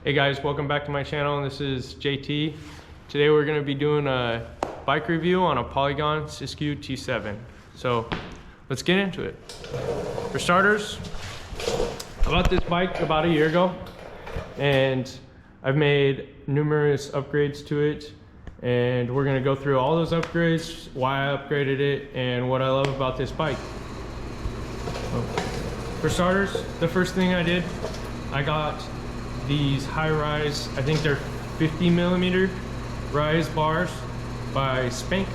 Hey guys, welcome back to my channel. This is JT. Today we're going to be doing a bike review on a Polygon Siskiu T7. So let's get into it. For starters, I bought this bike about a year ago and I've made numerous upgrades to it, and we're going to go through all those upgrades, why I upgraded it, and what I love about this bike. For starters, the first thing I did, I got these high rise, I think they're 50 millimeter rise bars by Spank.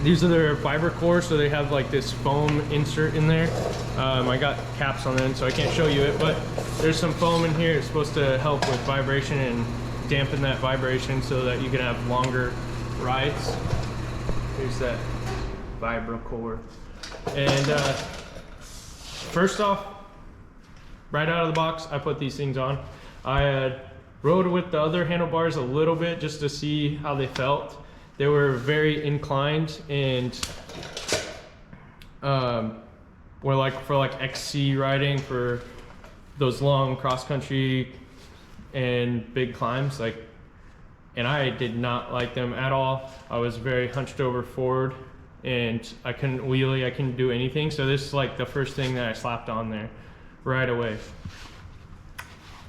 These are their fiber core, so they have like this foam insert in there. I got caps on them, so I can't show you it, but there's some foam in here. It's supposed to help with vibration and dampen that vibration so that you can have longer rides. Here's that vibro core. And first off, right out of the box, I put these things on. I rode with the other handlebars a little bit just to see how they felt. They were very inclined and were like for like XC riding, for those long cross country and big climbs. And I did not like them at all. I was very hunched over forward and I couldn't wheelie, I couldn't do anything. So this is like the first thing that I slapped on there right away.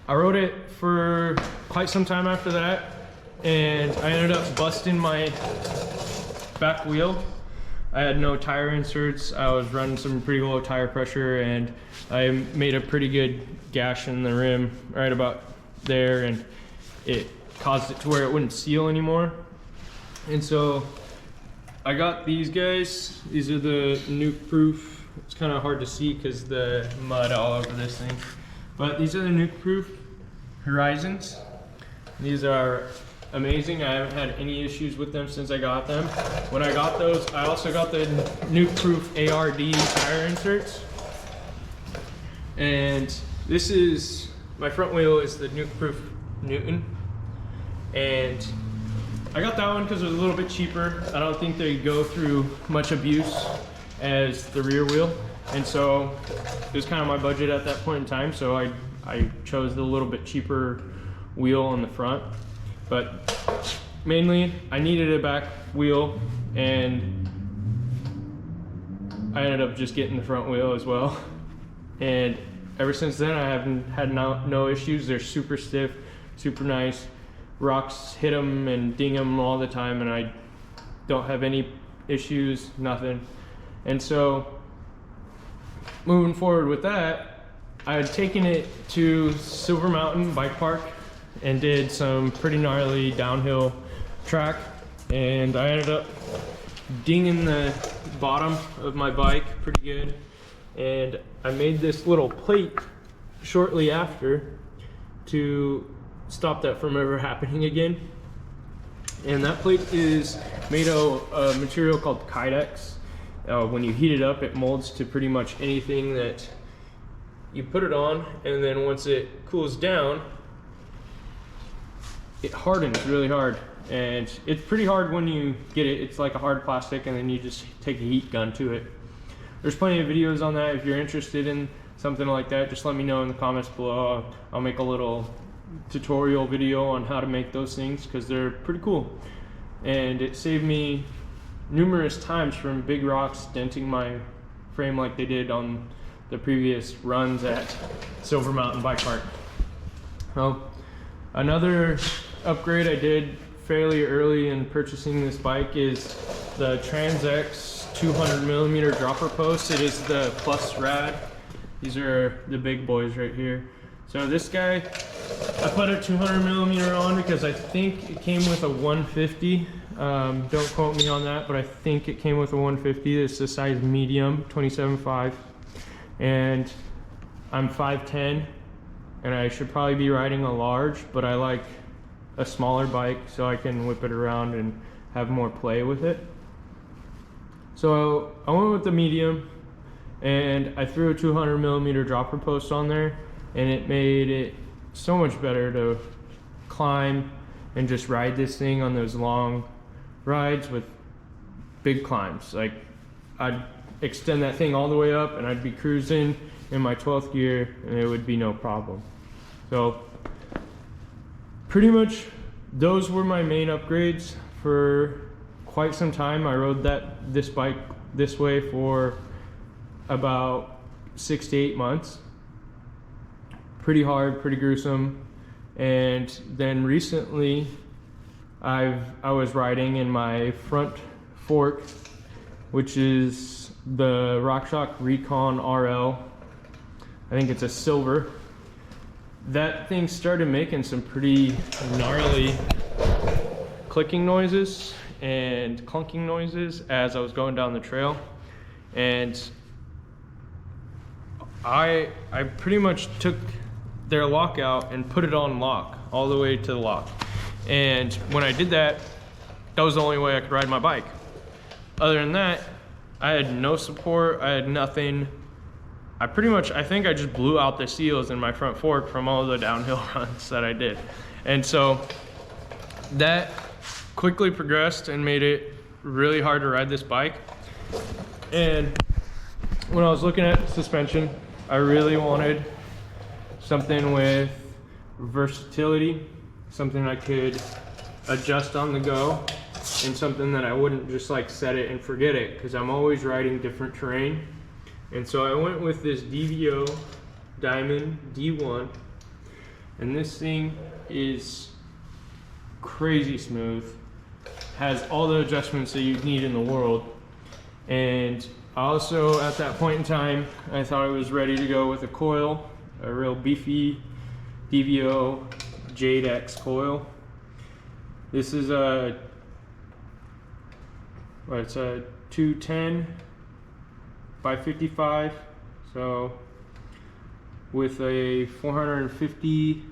I rode it for quite some time after that, and I ended up busting my back wheel. I had no tire inserts. I was running some pretty low tire pressure, and I made a pretty good gash in the rim right about there, and it caused it to where it wouldn't seal anymore. And so I got these guys. These are the nuke proof. It's kind of hard to see because the mud all over this thing. But these are the nuke proof Horizons. These are amazing. I haven't had any issues with them since I got them. When I got those, I also got the nuke proof ARD tire inserts. And this is, my front wheel is the nuke proof Newton. And I got that one because it was a little bit cheaper. I don't think they go through much abuse as the rear wheel, and so it was kind of my budget at that point in time, so I chose the little bit cheaper wheel on the front. But mainly I needed a back wheel, and I ended up just getting the front wheel as well. And ever since then I haven't had no issues. They're super stiff, super nice. Rocks hit them and ding them all the time, and I don't have any issues, nothing. And so moving forward with that, I had taken it to Silver Mountain Bike Park and did some pretty gnarly downhill track, and I ended up dinging the bottom of my bike pretty good, and I made this little plate shortly after to stop that from ever happening again. And that plate is made of a material called Kydex. When you heat it up, it molds to pretty much anything that you put it on, and then once it cools down, it hardens really hard. And it's pretty hard when you get it. It's like a hard plastic, and then you just take a heat gun to it. There's plenty of videos on that. If you're interested in something like that, just let me know in the comments below. I'll make a little tutorial video on how to make those things, because they're pretty cool. And it saved me numerous times from big rocks denting my frame like they did on the previous runs at Silver Mountain Bike Park. Well, another upgrade I did fairly early in purchasing this bike is the TransX 200 millimeter dropper post. It is the Plus Rad. These are the big boys right here. So this guy, I put a 200 millimeter on because I think it came with a 150. Don't quote me on that, but I think it came with a 150. It's the size medium, 27.5. And I'm 5'10", and I should probably be riding a large, but I like a smaller bike so I can whip it around and have more play with it. So I went with the medium, and I threw a 200 millimeter dropper post on there, and it made it so much better to climb and just ride this thing on those long rides with big climbs. Like, I'd extend that thing all the way up and I'd be cruising in my 12th gear and it would be no problem. So pretty much those were my main upgrades for quite some time. I rode this bike this way for about 6 to 8 months. Pretty hard, pretty gruesome. And then recently I was riding in my front fork, which is the RockShox Recon RL. I think it's a silver. That thing started making some pretty gnarly clicking noises and clunking noises as I was going down the trail. And I pretty much took their lockout and put it on lock all the way to the lock. And when I did that, that was the only way I could ride my bike. Other than that, I had no support, I had nothing. I think I just blew out the seals in my front fork from all the downhill runs that I did. And so that quickly progressed and made it really hard to ride this bike. And when I was looking at suspension, I really wanted something with versatility, something I could adjust on the go, and something that I wouldn't just like set it and forget it, because I'm always riding different terrain. And so I went with this DVO Diamond D1, and this thing is crazy smooth, has all the adjustments that you need in the world. And also at that point in time, I thought I was ready to go with a coil, a real beefy DVO Jade X coil. This is it's a 210 by 55, so with a 450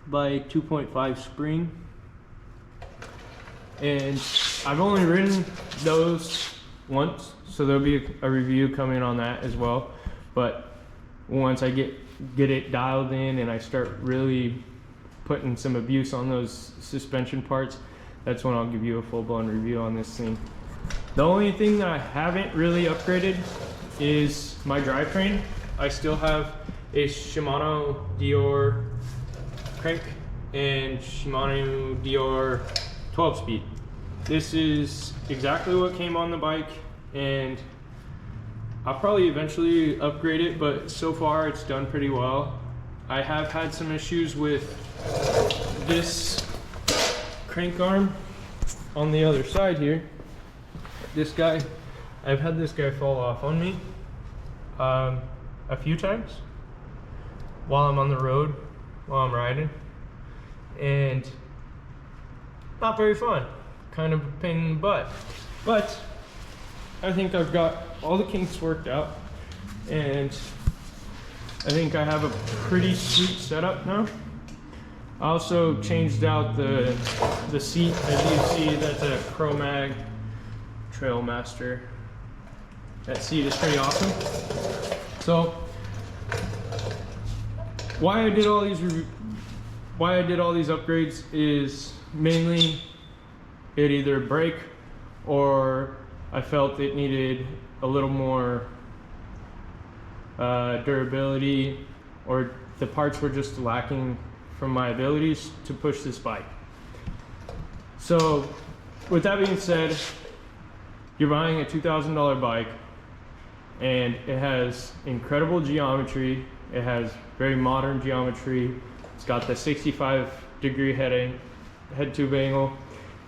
by 2.5 spring. And I've only ridden those once, so there'll be a review coming on that as well. But once I get it dialed in and I start really putting some abuse on those suspension parts, that's when I'll give you a full-blown review on this thing. The only thing that I haven't really upgraded is my drivetrain. I still have a Shimano Dior crank and Shimano Dior 12-speed. This is exactly what came on the bike, and I'll probably eventually upgrade it, but so far it's done pretty well. I have had some issues with this crank arm on the other side here. This guy, I've had this guy fall off on me a few times while I'm on the road, while I'm riding, and not very fun, kind of a pain in the butt. But I think I've got all the kinks worked out, and I think I have a pretty sweet setup now. I also changed out the seat. As you see, that's a Chromag Trailmaster. That seat is pretty awesome. So why I did all these upgrades is mainly it either break or I felt it needed a little more durability, or the parts were just lacking from my abilities to push this bike. So with that being said, you're buying a $2,000 bike and it has incredible geometry. It has very modern geometry. It's got the 65-degree head tube angle,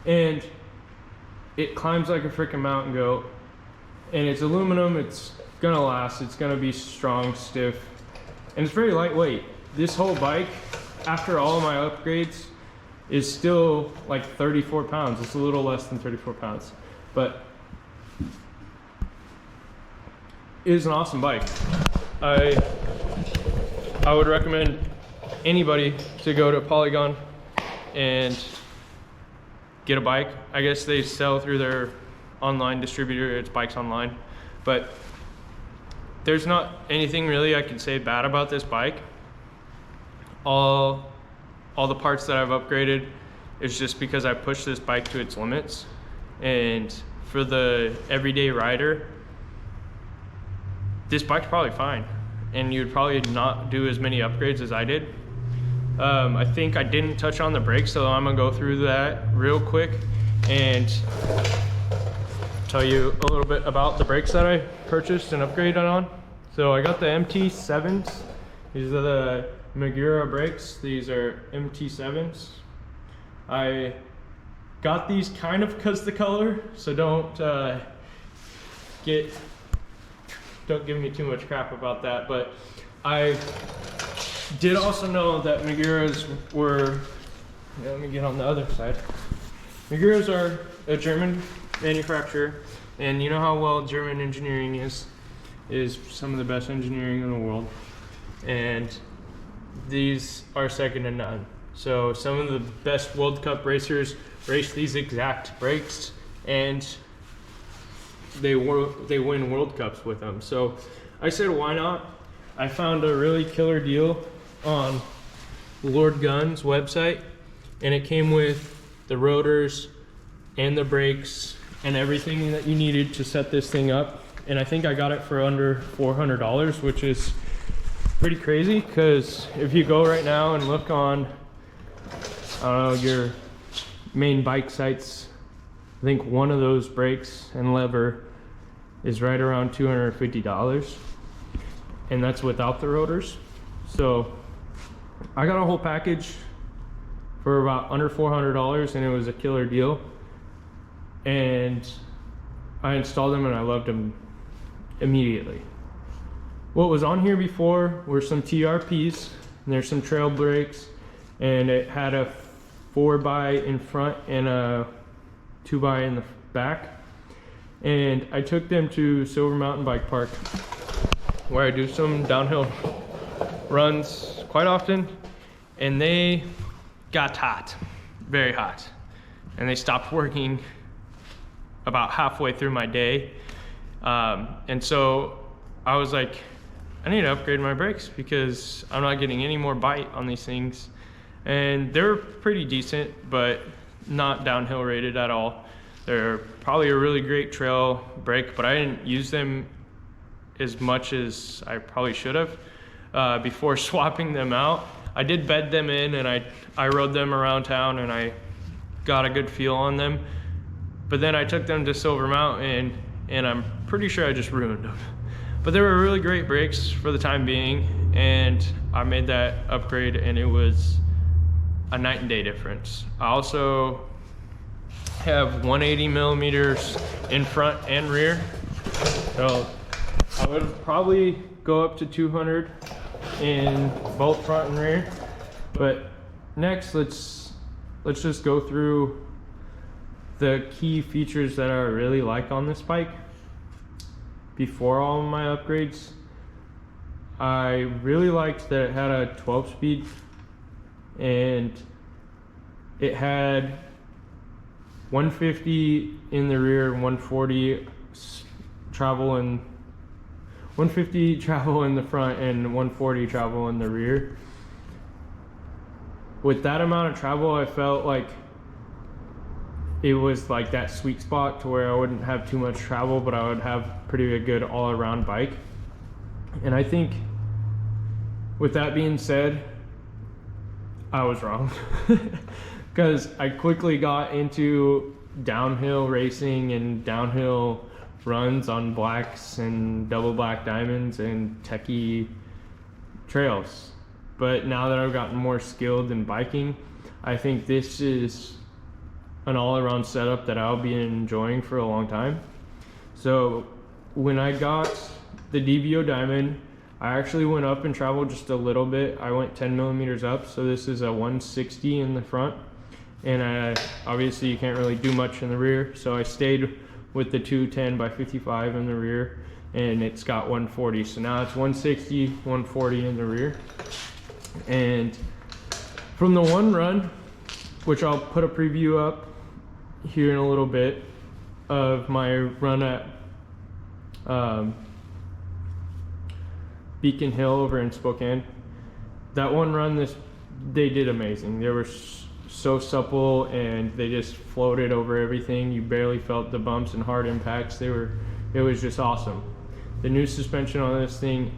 and it climbs like a freaking mountain goat. And it's aluminum, it's gonna last, it's gonna be strong, stiff, and it's very lightweight. This whole bike, after all my upgrades, is still like 34 pounds. It's a little less than 34 pounds, but it is an awesome bike. I would recommend anybody to go to Polygon and get a bike. I guess they sell through their online distributor, it's Bikes Online, but there's not anything really I can say bad about this bike. All the parts that I've upgraded is just because I pushed this bike to its limits, and for the everyday rider, this bike's probably fine, and you'd probably not do as many upgrades as I did. I think I didn't touch on the brakes, so I'm gonna go through that real quick and tell you a little bit about the brakes that I purchased and upgraded on. So I got the MT7s. These are the Magura brakes. These are MT7s. I got these kind of because the color, so don't give me too much crap about that. But I did also know that Maguras were, let me get on the other side. Maguras are a German manufacturer, and you know how well German engineering is some of the best engineering in the world, and these are second to none. So some of the best World Cup racers race these exact brakes, and they win World Cups with them. So I said, why not? I found a really killer deal on Lord Gunn's website, and it came with the rotors and the brakes and everything that you needed to set this thing up. And I think I got it for under $400, which is pretty crazy, because if you go right now and look on, I don't know, your main bike sites, I think one of those brakes and lever is right around $250, and that's without the rotors. So I got a whole package for about under $400, and it was a killer deal. And I installed them and I loved them immediately. What was on here before were some TRPs, and there's some trail brakes, and it had a 4x in front and a 2x in the back. And I took them to Silver Mountain Bike Park, where I do some downhill runs quite often, and they got hot, very hot, and they stopped working about halfway through my day. And so I was like, I need to upgrade my brakes because I'm not getting any more bite on these things. And they're pretty decent, but not downhill rated at all. They're probably a really great trail brake, but I didn't use them as much as I probably should have before swapping them out. I did bed them in, and I rode them around town, and I got a good feel on them. But then I took them to Silver Mountain, and I'm pretty sure I just ruined them. But they were really great brakes for the time being, and I made that upgrade, and it was a night and day difference. I also have 180 millimeters in front and rear, so I would probably go up to 200 in both front and rear. But next, let's just go through the key features that I really like on this bike. Before all of my upgrades, I really liked that it had a 12-speed, and it had 150 in the rear, 140 travel in 150 travel in the front, and 140 travel in the rear. With that amount of travel, I felt like it was like that sweet spot to where I wouldn't have too much travel, but I would have pretty good all-around bike. And I think with that being said, I was wrong, because I quickly got into downhill racing and downhill runs on blacks and double black diamonds and techie trails. But now that I've gotten more skilled in biking, I think this is an all-around setup that I'll be enjoying for a long time. So when I got the DBO Diamond, I actually went up and traveled just a little bit. I went 10 millimeters up, so this is a 160 in the front, and obviously you can't really do much in the rear, so I stayed with the 210 by 55 in the rear, and it's got 140. So now it's 160, 140 in the rear. And from the one run, which I'll put a preview up here in a little bit of my run at Beacon Hill over in Spokane. That one run, they did amazing. They were so supple, and they just floated over everything. You barely felt the bumps and hard impacts. It was just awesome. The new suspension on this thing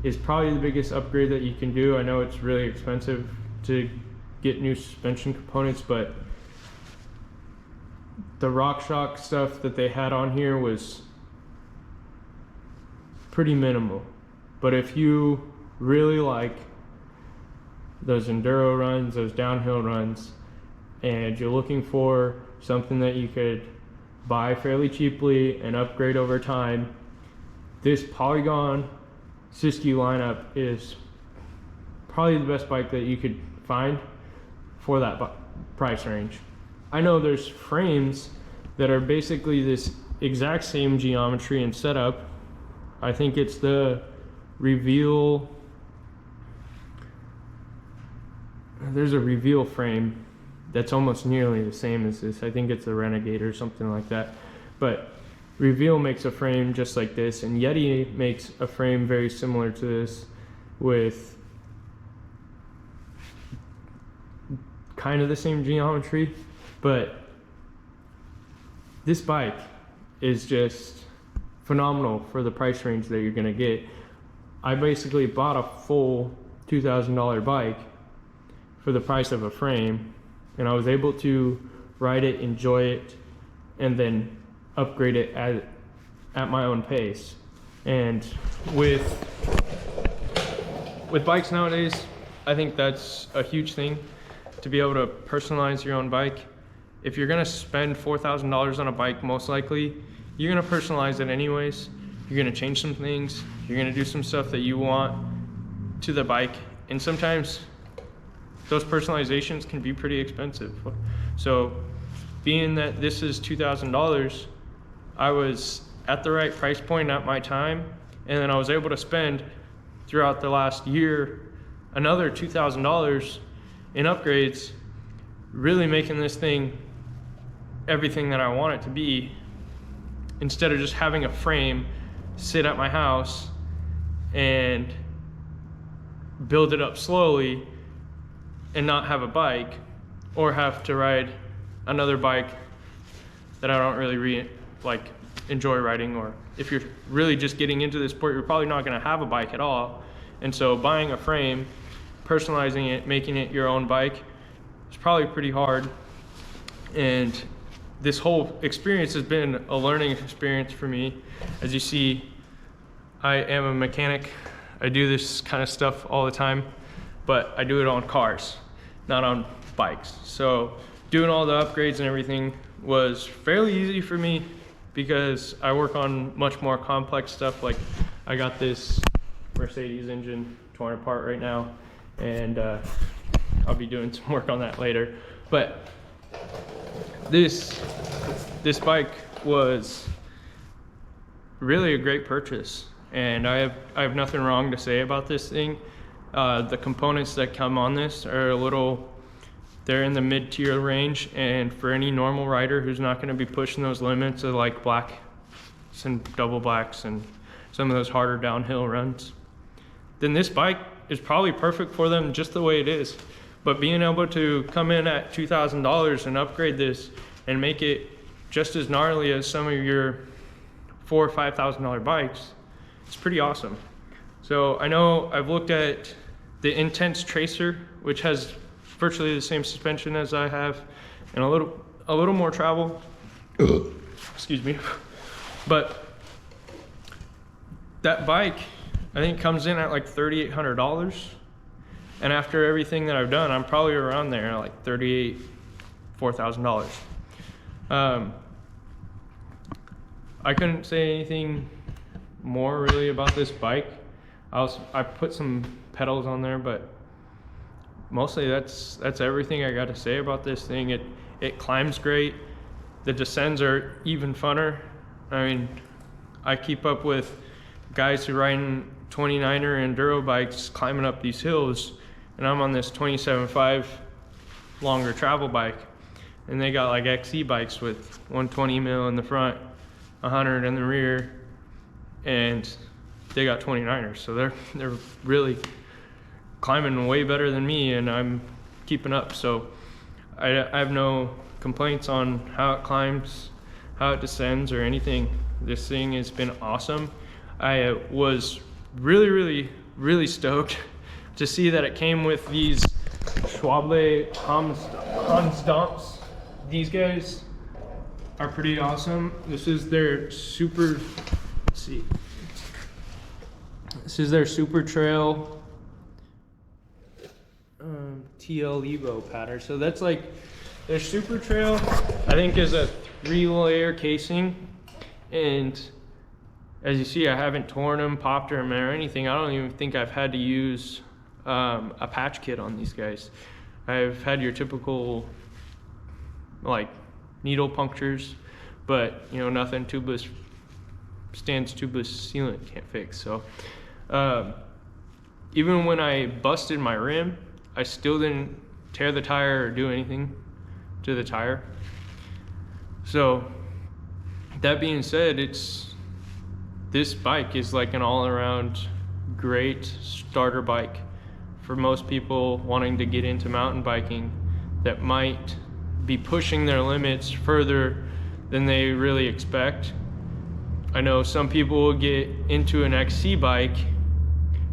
is probably the biggest upgrade that you can do. I know it's really expensive to get new suspension components, but the RockShox stuff that they had on here was pretty minimal. But if you really like those enduro runs, those downhill runs, and you're looking for something that you could buy fairly cheaply and upgrade over time, this Polygon Siskiu lineup is probably the best bike that you could find for that price range. I know there's frames that are basically this exact same geometry and setup. I think it's the Reveal, there's a Reveal frame that's almost nearly the same as this. I think it's a Renegade or something like that. But Reveal makes a frame just like this, and Yeti makes a frame very similar to this with kind of the same geometry. But this bike is just phenomenal for the price range that you're gonna get. I basically bought a full $2,000 bike for the price of a frame, and I was able to ride it, enjoy it, and then upgrade it at my own pace. And with bikes nowadays, I think that's a huge thing, to be able to personalize your own bike. If you're gonna spend $4,000 on a bike, most likely you're gonna personalize it anyways. You're gonna change some things, you're gonna do some stuff that you want to the bike, and sometimes those personalizations can be pretty expensive. So being that this is $2,000, I was at the right price point at my time, and then I was able to spend throughout the last year another $2,000 in upgrades, really making this thing everything that I want it to be, instead of just having a frame sit at my house and build it up slowly and not have a bike, or have to ride another bike that I don't really enjoy riding. Or if you're really just getting into this sport, you're probably not going to have a bike at all. And so buying a frame, personalizing it, making it your own bike is probably pretty hard. And this whole experience has been a learning experience for me. As you see, I am a mechanic. I do this kind of stuff all the time, but I do it on cars, not on bikes. So doing all the upgrades and everything was fairly easy for me, because I work on much more complex stuff. Like, I got this Mercedes engine torn apart right now, and I'll be doing some work on that later. But this bike was really a great purchase, and I have nothing wrong to say about this thing. The components that come on this are they're in the mid-tier range, and for any normal rider who's not going to be pushing those limits of like blacks and double blacks and some of those harder downhill runs, then this bike is probably perfect for them just the way it is. But being able to come in at $2,000 and upgrade this and make it just as gnarly as some of your $4,000 or $5,000 bikes, it's pretty awesome. So I know I've looked at the Intense Tracer, which has virtually the same suspension as I have, and a little more travel. Excuse me. But that bike, I think, comes in at like $3,800. And after everything that I've done, I'm probably around there, like $4,000. I couldn't say anything more really about this bike. I put some pedals on there, but mostly that's everything I got to say about this thing. It climbs great. The descents are even funner. I mean, I keep up with guys who ride 29er enduro bikes climbing up these hills, and I'm on this 27.5 longer travel bike, and they got like XC bikes with 120 mil in the front, 100 in the rear, and they got 29ers, so they're really climbing way better than me, and I'm keeping up. So I have no complaints on how it climbs, how it descends, or anything. This thing has been awesome. I was really stoked to see that it came with these Schwable Hans Dumps. These guys are pretty awesome. This is their super, let's see. This is their Super Trail TL Evo pattern. So that's like their Super Trail, I think, is a 3-layer casing. And as you see, I haven't torn them, popped them, or anything. I don't even think I've had to use a patch kit on these guys. I've had your typical like needle punctures, but you know, nothing tubeless, stands tubeless sealant can't fix. So even when I busted my rim, I still didn't tear the tire or do anything to the tire. So that being said, this bike is like an all-around great starter bike for most people wanting to get into mountain biking that might be pushing their limits further than they really expect. I know some people will get into an XC bike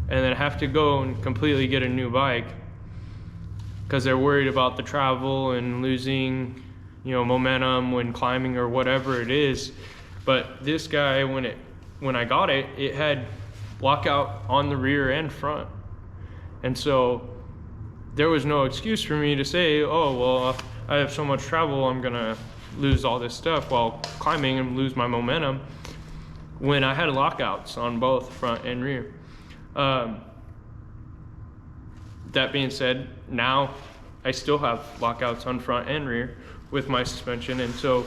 and then have to go and completely get a new bike because they're worried about the travel and losing, you know, momentum when climbing or whatever it is. But this guy, when I got it, it had lockout on the rear and front. And so there was no excuse for me to say, oh, well, I have so much travel, I'm gonna lose all this stuff while climbing and lose my momentum, when I had lockouts on both front and rear. That being said, now I still have lockouts on front and rear with my suspension, and so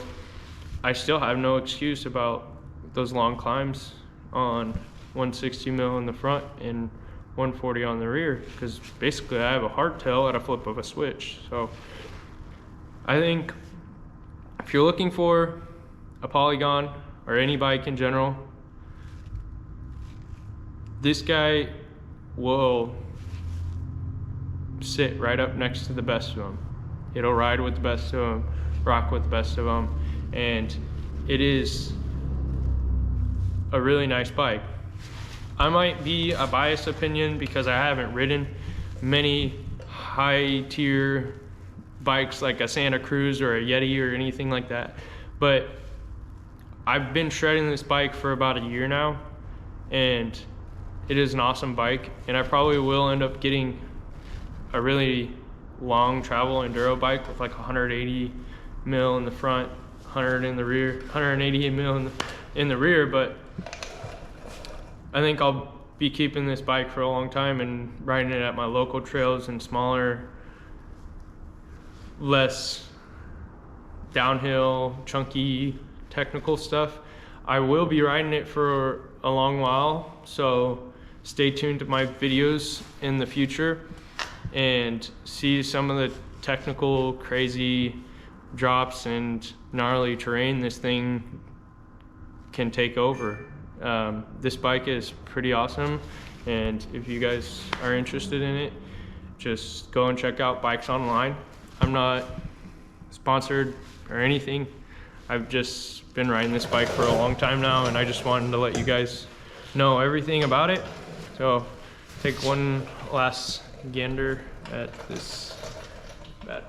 I still have no excuse about those long climbs on 160 mil in the front and 140 on the rear, because basically I have a hardtail at a flip of a switch. So I think if you're looking for a Polygon or any bike in general, this guy will sit right up next to the best of them. It'll ride with the best of them, rock with the best of them, and it is a really nice bike. I might be a biased opinion because I haven't ridden many high tier bikes like a Santa Cruz or a Yeti or anything like that, but I've been shredding this bike for about a year now, and it is an awesome bike, and I probably will end up getting a really long travel enduro bike with like 180 mil in the front, 100 in the rear, 180 mil in the rear, but I think I'll be keeping this bike for a long time and riding it at my local trails and smaller, less downhill, chunky, technical stuff. I will be riding it for a long while, so stay tuned to my videos in the future and see some of the technical, crazy drops and gnarly terrain this thing can take over. This bike is pretty awesome, and if you guys are interested in it, just go and check out Bikes Online. I'm not sponsored or anything. I've just been riding this bike for a long time now, and I just wanted to let you guys know everything about it. So take one last gander at this bat.